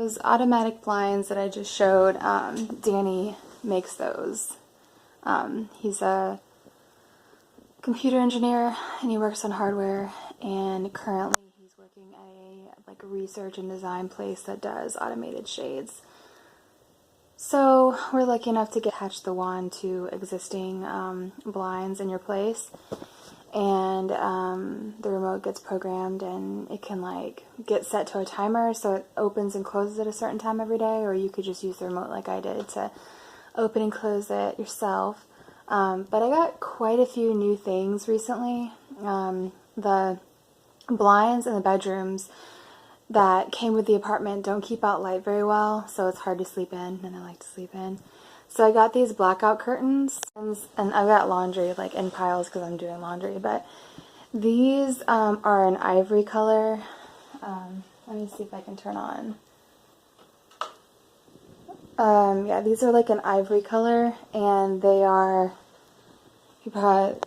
those automatic blinds that I just showed, Danny makes those. He's a computer engineer and he works on hardware, and currently he's working at a research and design place that does automated shades. So we're lucky enough to attach the wand to existing blinds in your place, and the remote gets programmed and it can get set to a timer so it opens and closes at a certain time every day, or you could just use the remote like I did to open and close it yourself. But I got quite a few new things recently. The blinds in the bedrooms that came with the apartment don't keep out light very well, so it's hard to sleep in, and I like to sleep in. So I got these blackout curtains, and I've got laundry in piles because I'm doing laundry, but these are an ivory color. Let me see if I can turn on. Yeah, these are an ivory color, and they are, you probably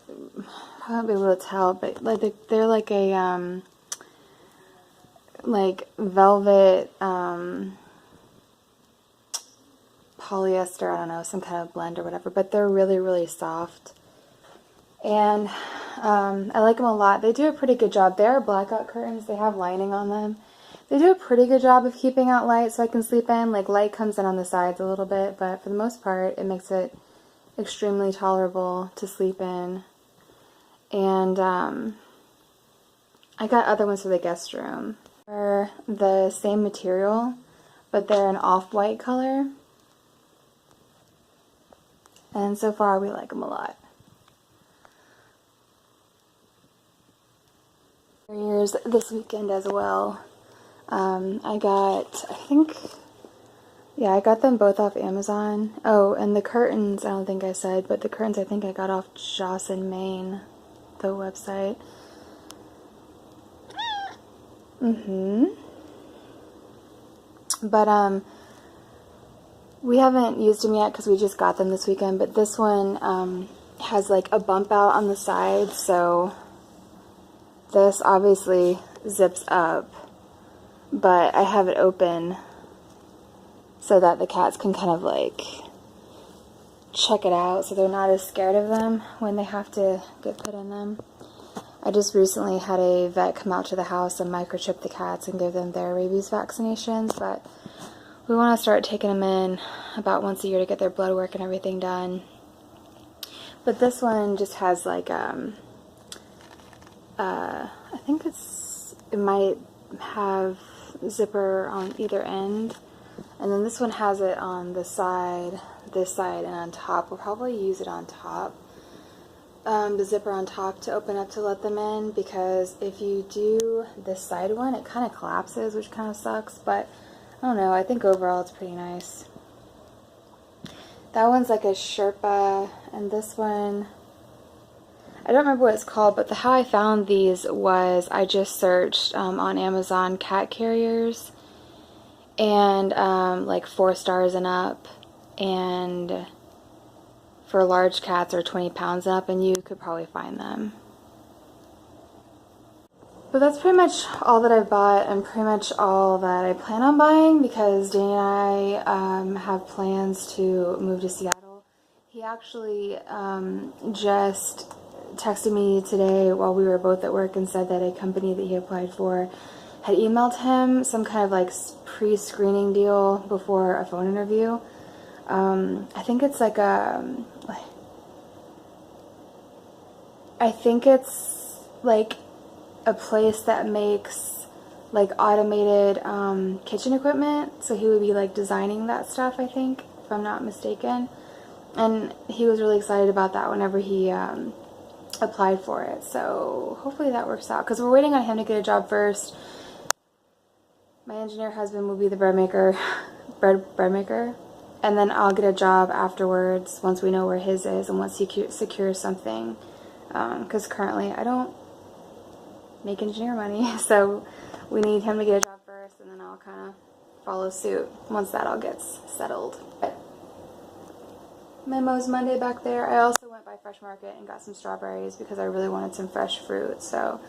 won't be able to tell, but they're like a velvet polyester, I don't know, some kind of blend or whatever, but they're really, really soft, and I like them a lot. They do a pretty good job. They are blackout curtains. They have lining on them. They do a pretty good job of keeping out light so I can sleep in. Light comes in on the sides a little bit, but for the most part it makes it extremely tolerable to sleep in. And I got other ones for the guest room. They're the same material, but they're an off-white color. And so far we like them a lot. New Year's this weekend as well. I got them both off Amazon. Oh, and the curtains, I don't think I said, but the curtains I think I got off Joss & Main, the website. But, we haven't used them yet because we just got them this weekend, but this one, has a bump out on the side, so this obviously zips up, but I have it open so that the cats can kind of check it out, so they're not as scared of them when they have to get put in them. I just recently had a vet come out to the house and microchip the cats and give them their rabies vaccinations, but we want to start taking them in about once a year to get their blood work and everything done. But this one just has I think it might have zipper on either end, and then this one has it on the side, this side, and on top. We'll probably use it on top, the zipper on top to open up to let them in, because if you do this side one it kind of collapses, which kind of sucks, but I don't know, I think overall it's pretty nice. That one's like a Sherpa, and this one, I don't remember what it's called, but how I found these was I just searched on Amazon cat carriers, and 4 stars and up, and for large cats or 20 pounds up, and you could probably find them. But that's pretty much all that I've bought, and pretty much all that I plan on buying, because Danny and I have plans to move to Seattle. He actually just texted me today while we were both at work and said that a company that he applied for had emailed him some kind of pre-screening deal before a phone interview. I think it's a place that makes automated kitchen equipment, so he would be designing that stuff, I think, if I'm not mistaken. And he was really excited about that whenever he applied for it, so hopefully that works out, because we're waiting on him to get a job first. My engineer husband will be the bread maker, and then I'll get a job afterwards once we know where his is and once he secures something, because currently I don't make engineer money, so we need him to get a job first, and then I'll kind of follow suit once that all gets settled. Memos Monday back there. I also went by Fresh Market and got some strawberries because I really wanted some fresh fruit, so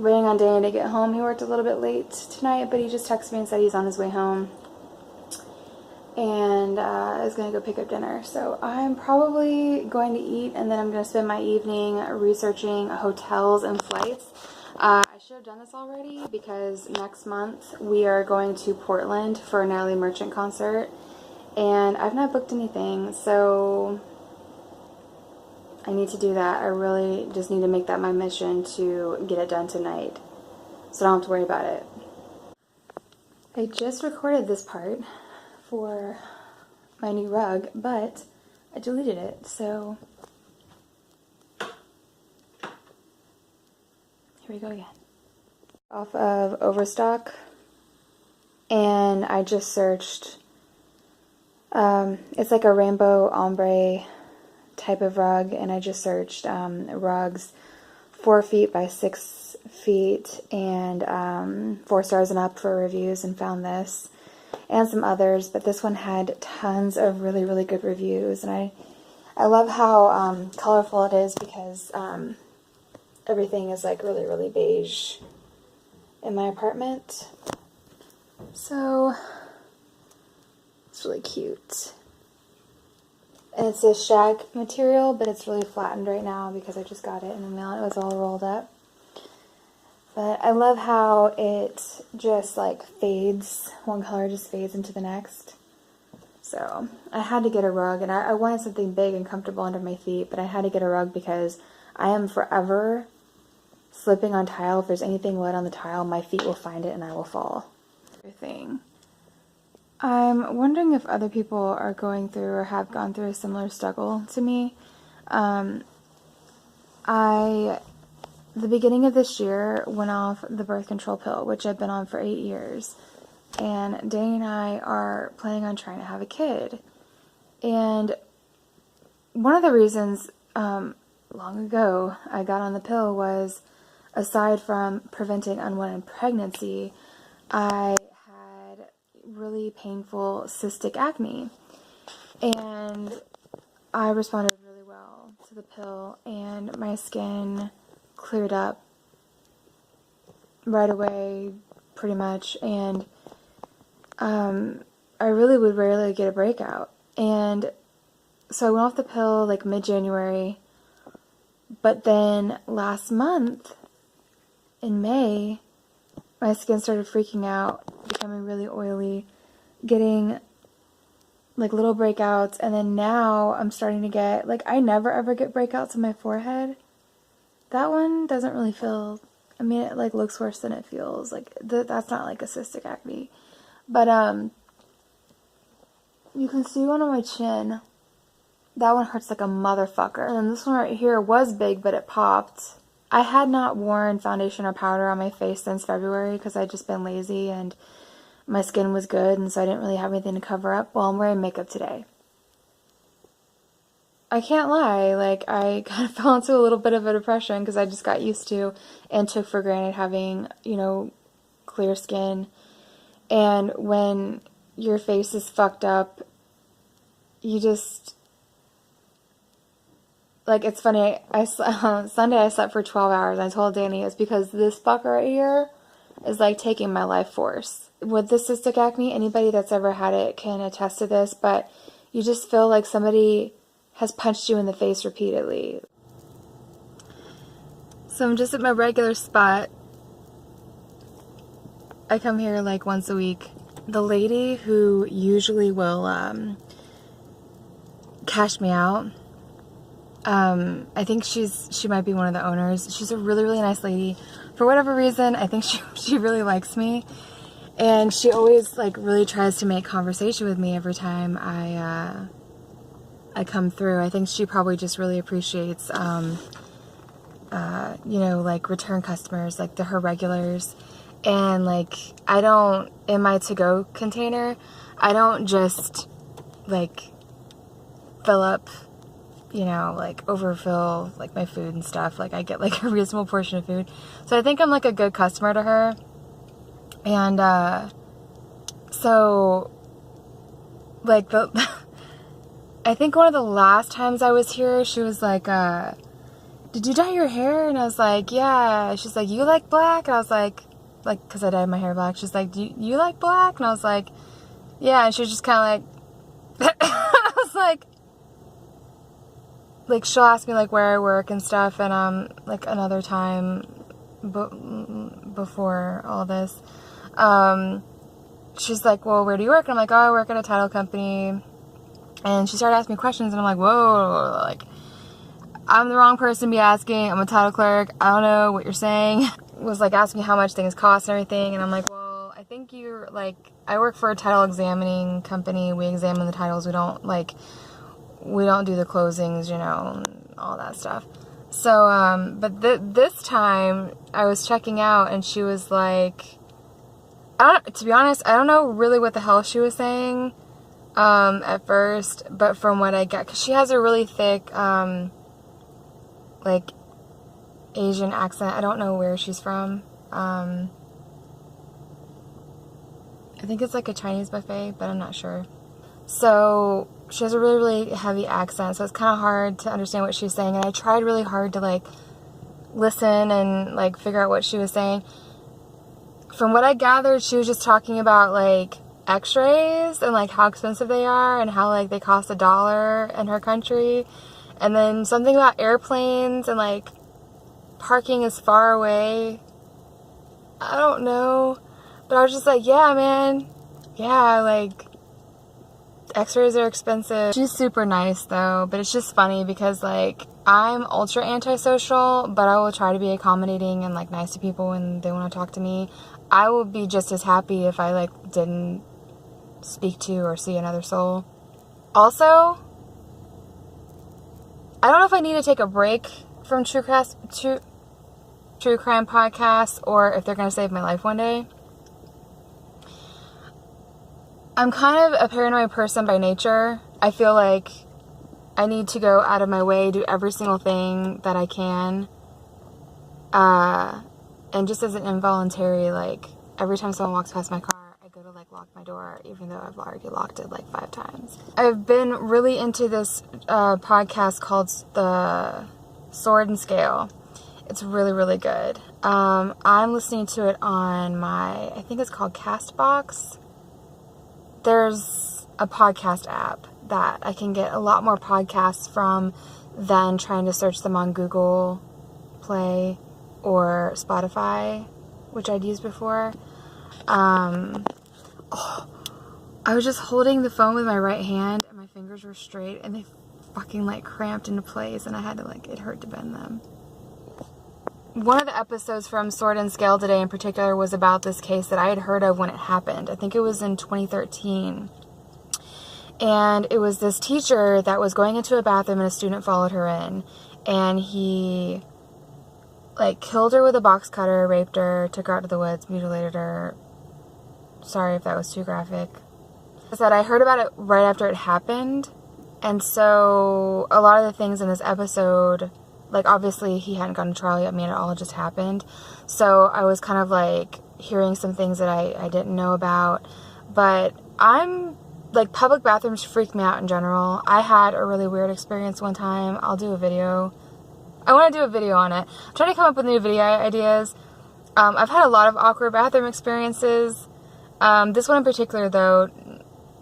waiting on Danny to get home. He worked a little bit late tonight, but he just texted me and said he's on his way home and is going to go pick up dinner. So I'm probably going to eat, and then I'm going to spend my evening researching hotels and flights. I should have done this already because next month we are going to Portland for a Natalie Merchant concert, and I've not booked anything, so I need to do that. I really just need to make that my mission to get it done tonight, so I don't have to worry about it. I just recorded this part for my new rug, but I deleted it, so here we go again. Off of Overstock, and I just searched, it's like a rainbow ombre type of rug, and I just searched rugs 4 feet by 6 feet and 4 stars and up for reviews, and found this and some others, but this one had tons of really, really good reviews, and I love how colorful it is because everything is like really, really beige in my apartment. So it's really cute. And it's a shag material, but it's really flattened right now because I just got it in the mail. It was all rolled up. But I love how it just like fades. One color just fades into the next. So I had to get a rug, and I wanted something big and comfortable under my feet, but I had to get a rug because I am forever slipping on tile. If there's anything wet on the tile, my feet will find it and I will fall. Thing. I'm wondering if other people are going through or have gone through a similar struggle to me. The beginning of this year went off the birth control pill, which I've been on for 8 years. And Danny and I are planning on trying to have a kid. And one of the reasons long ago I got on the pill was, aside from preventing unwanted pregnancy, I had really painful cystic acne. And I responded really well to the pill, and my skin cleared up right away, pretty much, and I really would rarely get a breakout. And so I went off the pill like mid-January, but then last month in May, my skin started freaking out, becoming really oily, getting like little breakouts, and then now I'm starting to get, like, I never ever get breakouts on my forehead. That one doesn't really feel, I mean, it like looks worse than it feels. Like that's not like a cystic acne. But you can see one on my chin. That one hurts like a motherfucker. And then this one right here was big, but it popped. I had not worn foundation or powder on my face since February because I'd just been lazy and my skin was good, and so I didn't really have anything to cover up. Well, I'm wearing makeup today. I can't lie, like, I kind of fell into a little bit of a depression because I just got used to and took for granted having, you know, clear skin. And when your face is fucked up, you just, like, it's funny, Sunday I slept for 12 hours, and I told Danny it's because this fucker right here is, like, taking my life force. With the cystic acne, anybody that's ever had it can attest to this, but you just feel like somebody has punched you in the face repeatedly. So I'm just at my regular spot. I come here like once a week. The lady who usually will cash me out, I think she might be one of the owners. She's a really, really nice lady. For whatever reason, I think she really likes me. And she always like really tries to make conversation with me every time I come through. I think she probably just really appreciates, you know, like return customers, like her regulars. And like, I don't, in my to-go container, I don't just like fill up, you know, like overfill like my food and stuff. Like I get like a reasonable portion of food. So I think I'm like a good customer to her. And so like I think one of the last times I was here, she was like, did you dye your hair? And I was like, yeah. She's like, you like black? And I was like, because I dyed my hair black. She's like, do you like black? And I was like, yeah. And she was just kind of like, I was like, she'll ask me, like, where I work and stuff. And, like, another time before all this, she's like, well, where do you work? And I'm like, oh, I work at a title company. And she started asking me questions, and I'm like, whoa, like, I'm the wrong person to be asking. I'm a title clerk. I don't know what you're saying. Was, like, asking me how much things cost and everything. And I'm like, well, I think you're, like, I work for a title examining company. We examine the titles. We don't do the closings, you know, and all that stuff. So, but this time, I was checking out, and she was like, to be honest, I don't know really what the hell she was saying, at first, but from what I get, because she has a really thick, like, Asian accent. I don't know where she's from. I think it's like a Chinese buffet, but I'm not sure. So she has a really, really heavy accent, so it's kind of hard to understand what she was saying, and I tried really hard to, like, listen and, like, figure out what she was saying. From what I gathered, she was just talking about, like, x-rays and, like, how expensive they are and how, like, they cost $1 in her country, and then something about airplanes and, like, parking is far away. I don't know, but I was just like, yeah, man, yeah, like, x-rays are expensive. She's super nice though, but it's just funny because, like, I'm ultra antisocial, but I will try to be accommodating and, like, nice to people when they want to talk to me. I will be just as happy if I, like, didn't speak to or see another soul. Also, I don't know if I need to take a break from true crime podcasts or if they're going to save my life one day. I'm kind of a paranoid person by nature. I feel like I need to go out of my way, do every single thing that I can. And just as an involuntary, like, every time someone walks past my car, I go to, like, lock my door, even though I've already locked it, like, 5 times. I've been really into this podcast called The Sword and Scale. It's really, really good. I'm listening to it on I think it's called Castbox. There's a podcast app that I can get a lot more podcasts from than trying to search them on Google Play or Spotify, which I'd used before. I was just holding the phone with my right hand and my fingers were straight and they fucking, like, cramped into place and I had to, like, it hurt to bend them. One of the episodes from Sword and Scale today in particular was about this case that I had heard of when it happened. I think it was in 2013. And it was this teacher that was going into a bathroom and a student followed her in. And he, like, killed her with a box cutter, raped her, took her out to the woods, mutilated her. Sorry if that was too graphic. I said I heard about it right after it happened. And so a lot of the things in this episode, like, obviously he hadn't gone to trial yet. I mean, it all just happened. So I was kind of, like, hearing some things that I didn't know about. But like, public bathrooms freak me out in general. I had a really weird experience one time. I'll do a video. I want to do a video on it. I'm trying to come up with new video ideas. I've had a lot of awkward bathroom experiences. This one in particular, though,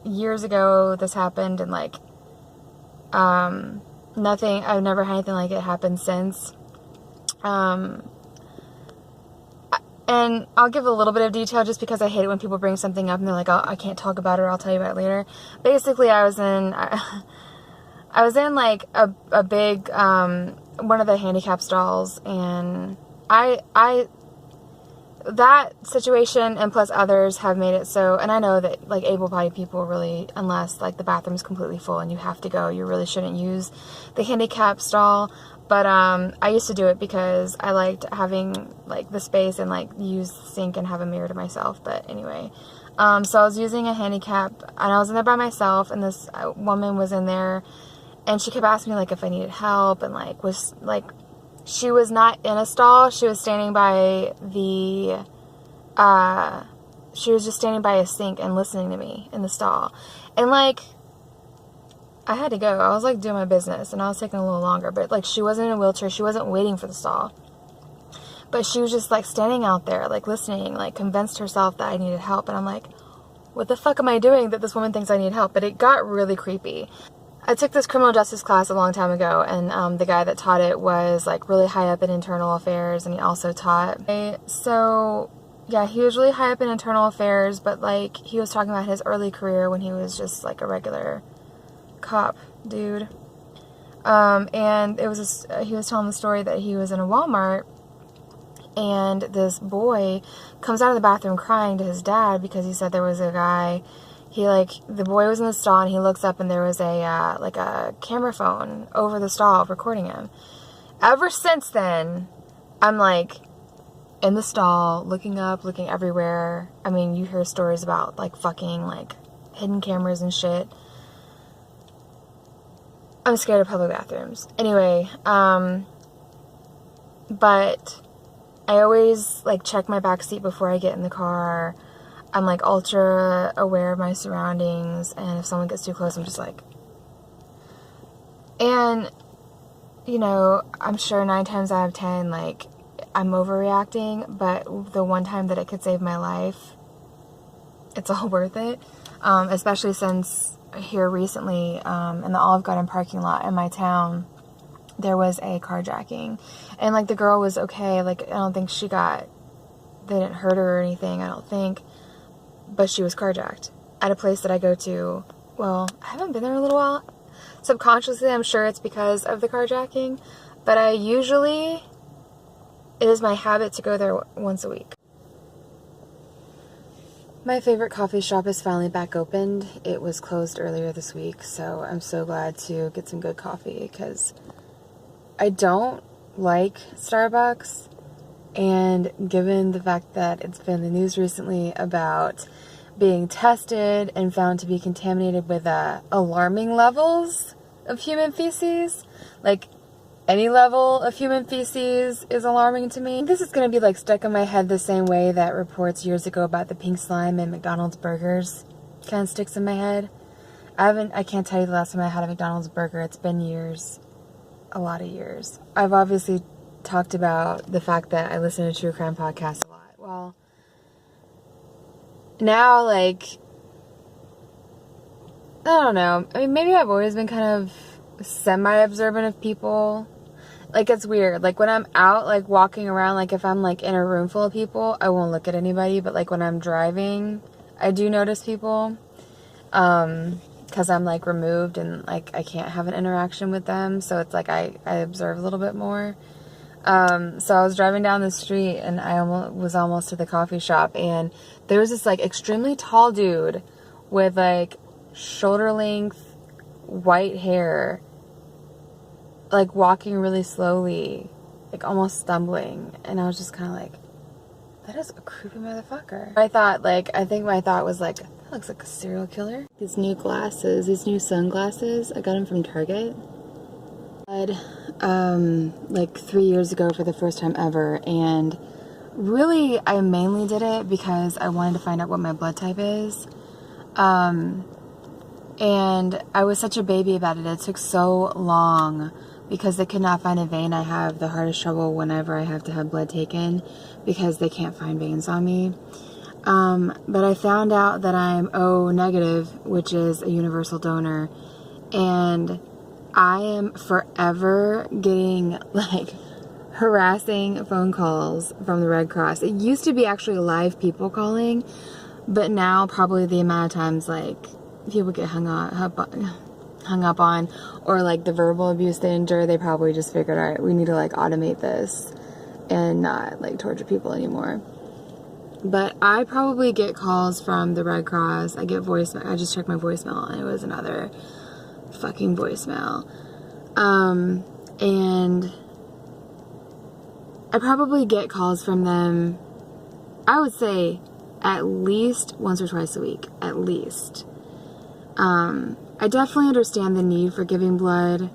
years ago this happened, and, like, nothing, I've never had anything like it happen since. And I'll give a little bit of detail just because I hate it when people bring something up and they're like, oh, I can't talk about it, or I'll tell you about it later. Basically, I was in like a big, one of the handicap stalls, and that situation and plus others have made it so, and I know that, like, able-bodied people really, unless, like, the bathroom's completely full and you have to go, you really shouldn't use the handicap stall. But I used to do it because I liked having, like, the space and, like, use the sink and have a mirror to myself. But anyway, so I was using a handicap, and I was in there by myself, and this woman was in there, and she kept asking me, like, if I needed help, and, like, was, like, she was not in a stall. She was standing by she was just standing by a sink and listening to me in the stall. And, like, I had to go. I was like doing my business and I was taking a little longer, but like she wasn't in a wheelchair. She wasn't waiting for the stall. But she was just like standing out there, like listening, like convinced herself that I needed help. And I'm like, what the fuck am I doing that this woman thinks I need help? But it got really creepy. I took this criminal justice class a long time ago, and the guy that taught it was like really high up in internal affairs, and he also taught. So yeah, he was really high up in internal affairs, but like he was talking about his early career when he was just like a regular cop dude. And it was he was telling the story that he was in a Walmart, and this boy comes out of the bathroom crying to his dad because he said there was a guy. The boy was in the stall and he looks up and there was like a camera phone over the stall recording him. Ever since then, I'm like in the stall, looking up, looking everywhere. I mean, you hear stories about like fucking like hidden cameras and shit. I'm scared of public bathrooms. Anyway, but I always like check my back seat before I get in the car. I'm like ultra aware of my surroundings, and if someone gets too close, I'm just like, and you know, I'm sure 9 times out of 10, like I'm overreacting, but the one time that it could save my life, it's all worth it. Especially since here recently, in the Olive Garden parking lot in my town, there was a carjacking, and like the girl was okay. Like I don't think they didn't hurt her or anything, I don't think. But she was carjacked at a place that I go to. Well, I haven't been there in a little while. Subconsciously, I'm sure it's because of the carjacking. But it is my habit to go there once a week. My favorite coffee shop is finally back opened. It was closed earlier this week, so I'm so glad to get some good coffee because I don't like Starbucks. And given the fact that it's been in the news recently about being tested and found to be contaminated with alarming levels of human feces, like any level of human feces is alarming to me. This is going to be like stuck in my head the same way that reports years ago about the pink slime in McDonald's burgers kind of sticks in my head. I can't tell you the last time I had a McDonald's burger. It's been years. A lot of years. I've obviously talked about the fact that I listen to true crime podcasts a lot. Well, now, like, I don't know. I mean, maybe I've always been kind of semi-observant of people. Like, it's weird. Like, when I'm out, like, walking around, like, if I'm, like, in a room full of people, I won't look at anybody. But, like, when I'm driving, I do notice people. Because I'm, like, removed and, like, I can't have an interaction with them. So it's, like, I observe a little bit more. So I was driving down the street and I was almost to the coffee shop, and there was this like extremely tall dude with like shoulder length white hair, like walking really slowly, like almost stumbling. And I was just kind of like, that is a creepy motherfucker. I think my thought was like, that looks like a serial killer. These new sunglasses, I got them from Target. Like 3 years ago for the first time ever, and really I mainly did it because I wanted to find out what my blood type is, and I was such a baby about it. It took so long because they could not find a vein. I have the hardest trouble whenever I have to have blood taken because they can't find veins on me. But I found out that I'm O negative, which is a universal donor, and I am forever getting like harassing phone calls from the Red Cross. It used to be actually live people calling, but now probably the amount of times like people get hung up on, or like the verbal abuse they endure, they probably just figured, all right, we need to like automate this and not like torture people anymore. But I probably get calls from the Red Cross. I get voicemail. I just checked my voicemail and it was another fucking voicemail. And I probably get calls from them, I would say at least once or twice a week, at least. I definitely understand the need for giving blood.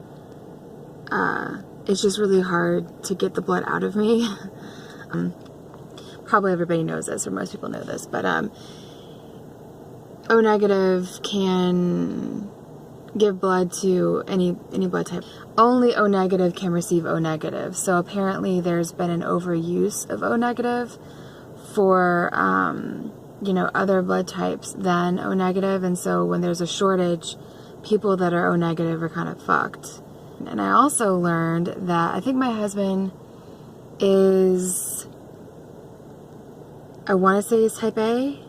It's just really hard to get the blood out of me. Probably everybody knows this, or most people know this, but O negative can give blood to any blood type. Only O negative can receive O negative. So apparently there's been an overuse of O negative for, you know, other blood types than O negative. And so when there's a shortage, people that are O negative are kind of fucked. And I also learned that I think my husband is, I want to say he's type A.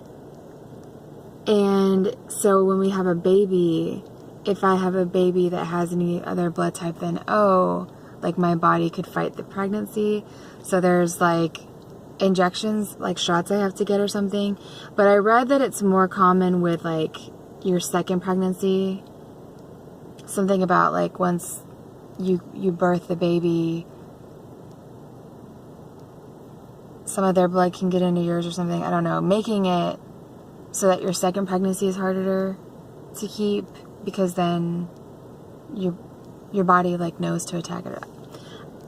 And so when we have a baby, if I have a baby that has any other blood type than O, like my body could fight the pregnancy. So there's like injections, like shots I have to get or something. But I read that it's more common with like your second pregnancy. Something about like once you birth the baby, some of their blood can get into yours or something. I don't know. Making it so that your second pregnancy is harder to keep, because then your body like knows to attack it.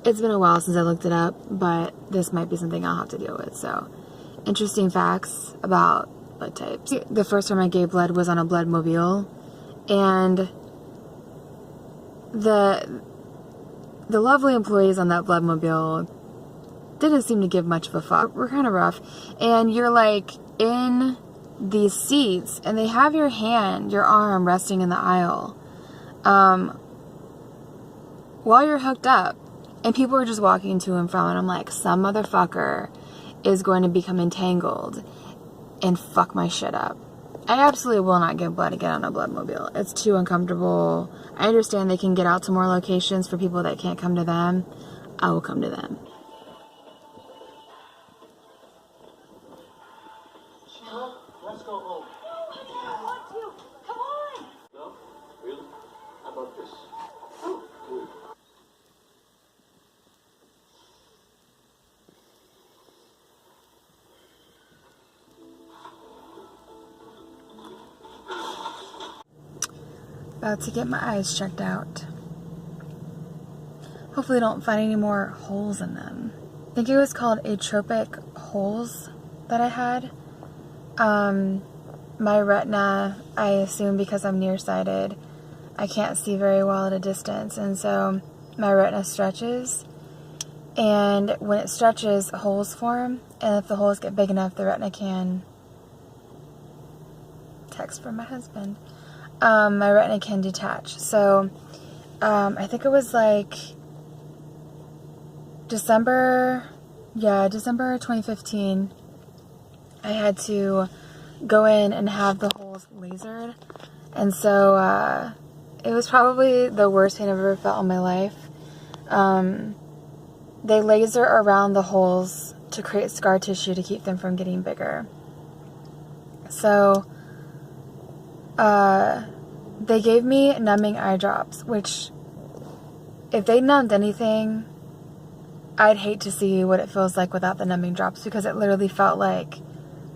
It's been a while since I looked it up, but this might be something I'll have to deal with. So, interesting facts about blood types. The first time I gave blood was on a blood mobile, and the lovely employees on that blood mobile didn't seem to give much of a fuck. We're kind of rough, and you're like in these seats, and they have your arm resting in the aisle while you're hooked up, and people are just walking to and from, and I'm like, some motherfucker is going to become entangled and fuck my shit up. I absolutely will not give blood again on a blood mobile. It's too uncomfortable. I understand they can get out to more locations for people that can't come to them. I will come to them. Let's go home. No, honey, I want to. Come on. No? Really? How about this? Good. About to get my eyes checked out. Hopefully I don't find any more holes in them. I think it was called atropic holes that I had. My retina, I assume because I'm nearsighted, I can't see very well at a distance, and so my retina stretches, and when it stretches, holes form, and if the holes get big enough, the retina can, text from my husband, my retina can detach. So I think it was like December 2015, I had to go in and have the holes lasered, and so it was probably the worst pain I've ever felt in my life. They laser around the holes to create scar tissue to keep them from getting bigger. So they gave me numbing eye drops, which if they numbed anything, I'd hate to see what it feels like without the numbing drops, because it literally felt like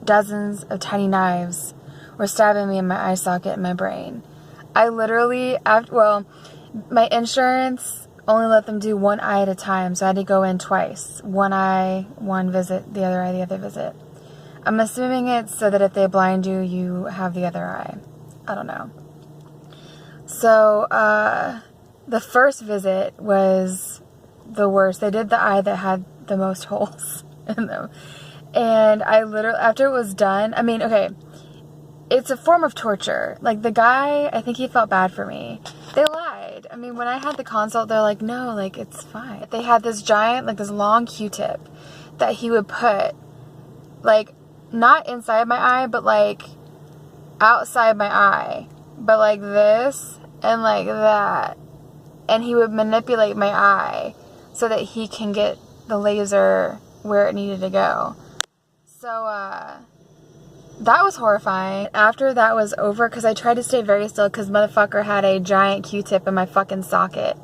dozens of tiny knives were stabbing me in my eye socket and my brain. I literally, my insurance only let them do one eye at a time, so I had to go in twice. One eye, one visit, the other eye, the other visit. I'm assuming it's so that if they blind you, you have the other eye. I don't know. So, the first visit was the worst. They did the eye that had the most holes in them. And I literally, after it was done, I mean, okay, it's a form of torture. Like, the guy, I think he felt bad for me. They lied. I mean, when I had the consult, they're like, no, like, it's fine. They had this giant, like, this long Q-tip that he would put, like, not inside my eye, but, like, outside my eye. But, like, this and, like, that. And he would manipulate my eye so that he can get the laser where it needed to go. So, that was horrifying. After that was over, because I tried to stay very still, because motherfucker had a giant Q-tip in my fucking socket.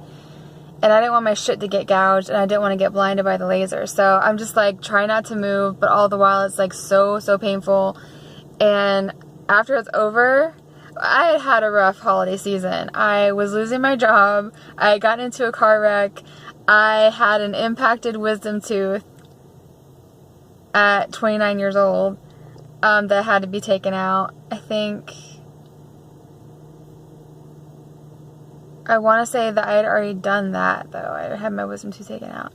And I didn't want my shit to get gouged, and I didn't want to get blinded by the laser. So I'm just like, trying not to move, but all the while it's like so painful. And after it's over, I had had a rough holiday season. I was losing my job. I had gotten into a car wreck. I had an impacted wisdom tooth at 29 years old that had to be taken out. I think I want to say that I had already done that, though. I had my wisdom tooth taken out.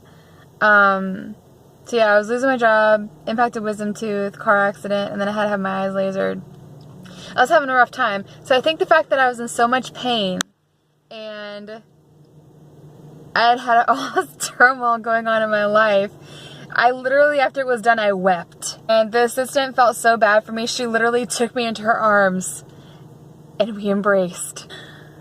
So yeah, I was losing my job, impacted wisdom tooth, car accident, and then I had to have my eyes lasered. I was having a rough time. So I think the fact that I was in so much pain and I had all this turmoil going on in my life, I literally, after it was done, I wept. And the assistant felt so bad for me, she literally took me into her arms and we embraced.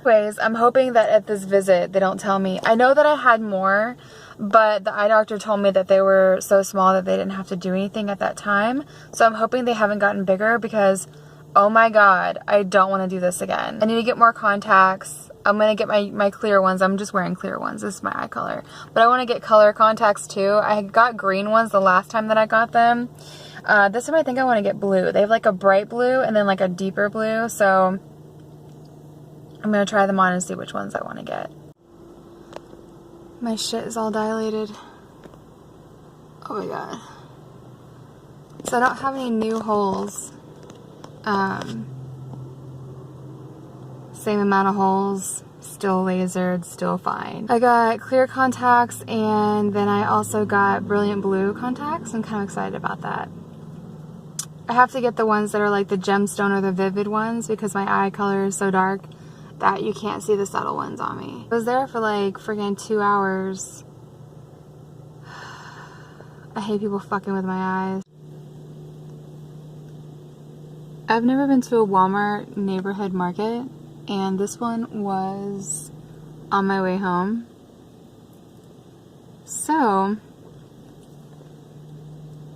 Anyways, I'm hoping that at this visit they don't tell me. I know that I had more, but the eye doctor told me that they were so small that they didn't have to do anything at that time. So I'm hoping they haven't gotten bigger because, oh my god, I don't want to do this again. I need to get more contacts. I'm going to get my clear ones. I'm just wearing clear ones. This is my eye color. But I want to get color contacts too. I got green ones the last time that I got them. This time I think I want to get blue. They have like a bright blue and then like a deeper blue. So I'm going to try them on and see which ones I want to get. My shit is all dilated. Oh my god. So I don't have any new holes. Same amount of holes, still lasered, still fine. I got clear contacts and then I also got brilliant blue contacts. I'm kind of excited about that. I have to get the ones that are like the gemstone or the vivid ones because my eye color is so dark that you can't see the subtle ones on me. I was there for like friggin' 2 hours. I hate people fucking with my eyes. I've never been to a Walmart neighborhood market, and this one was on my way home. So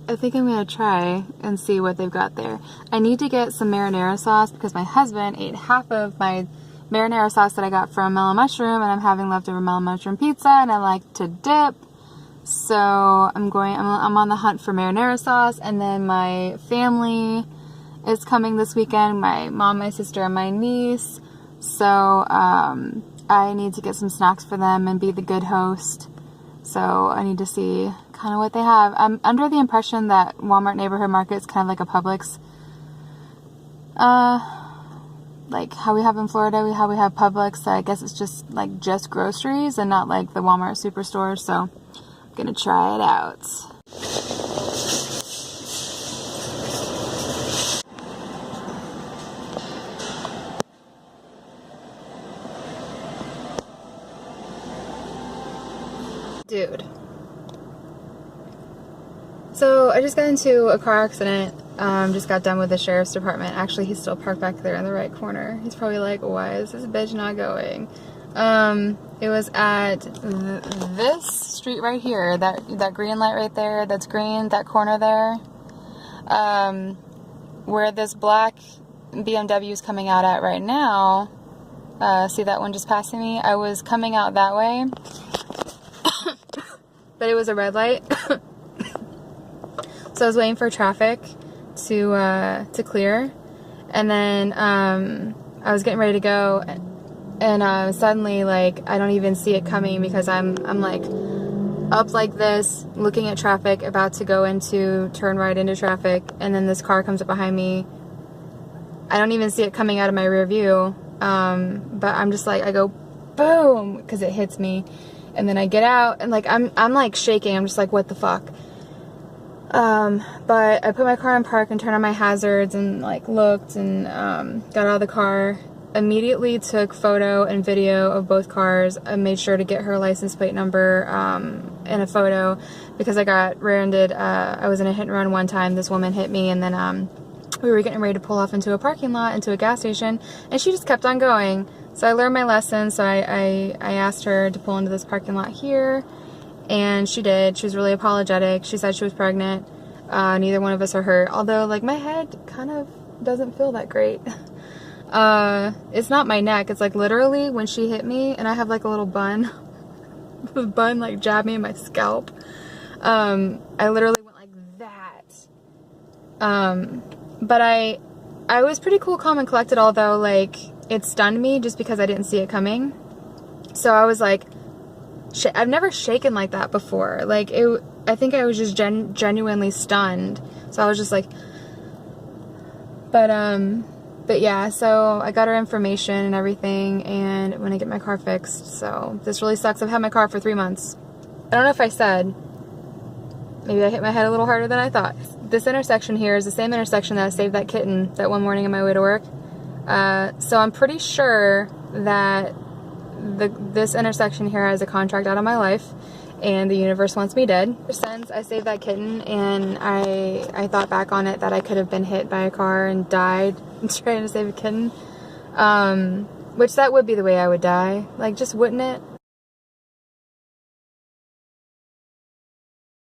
I think I'm gonna try and see what they've got there. I need to get some marinara sauce because my husband ate half of my marinara sauce that I got from Mellow Mushroom, and I'm having leftover Mellow Mushroom pizza, and I like to dip. So I'm on the hunt for marinara sauce, and then my family is coming this weekend. My mom, my sister, and my niece. So I need to get some snacks for them and be the good host. So I need to see kind of what they have. I'm under the impression that Walmart Neighborhood Market is kind of like a Publix. Like how we have in Florida, how we have Publix. So I guess it's just like just groceries and not like the Walmart superstore. So I'm gonna try it out. Dude. So I just got into a car accident. Just got done with the sheriff's department. Actually, he's still parked back there in the right corner. He's probably like, why is this bitch not going? It was at this street right here. That green light right there. That's green. That corner there. Where this black BMW is coming out at right now. See that one just passing me? I was coming out that way. But it was a red light. So I was waiting for traffic to clear, and then I was getting ready to go, and suddenly, like, I don't even see it coming because I'm like up like this, looking at traffic, about to turn right into traffic, and then this car comes up behind me. I don't even see it coming out of my rear view, but I'm just like, I go boom because it hits me. And then I get out and like I'm like shaking. I'm just like, what the fuck? But I put my car in park and turned on my hazards and like looked and got out of the car. Immediately took photo and video of both cars. I made sure to get her license plate number and a photo because I got rear-ended. I was in a hit and run one time. This woman hit me, and then we were getting ready to pull off into a parking lot, into a gas station, and she just kept on going. So I learned my lesson, so I asked her to pull into this parking lot here, and she did. She was really apologetic. She said she was pregnant. Neither one of us are hurt, although like my head kind of doesn't feel that great. It's not my neck, it's like literally when she hit me, and I have like a little bun. The bun like jabbed me in my scalp. I literally went like that. But I was pretty cool, calm, and collected, although like it stunned me just because I didn't see it coming. So I was like, I've never shaken like that before. Like I think I was just genuinely stunned. So I was just like, but But yeah, so I got her information and everything, and I'm gonna get my car fixed. So this really sucks. I've had my car for 3 months. I don't know if I said, maybe I hit my head a little harder than I thought. This intersection here is the same intersection that I saved that kitten that one morning on my way to work. So I'm pretty sure that this intersection here has a contract out of my life, and the universe wants me dead. Since I saved that kitten, and I thought back on it that I could have been hit by a car and died trying to save a kitten, which that would be the way I would die. Like, just wouldn't it?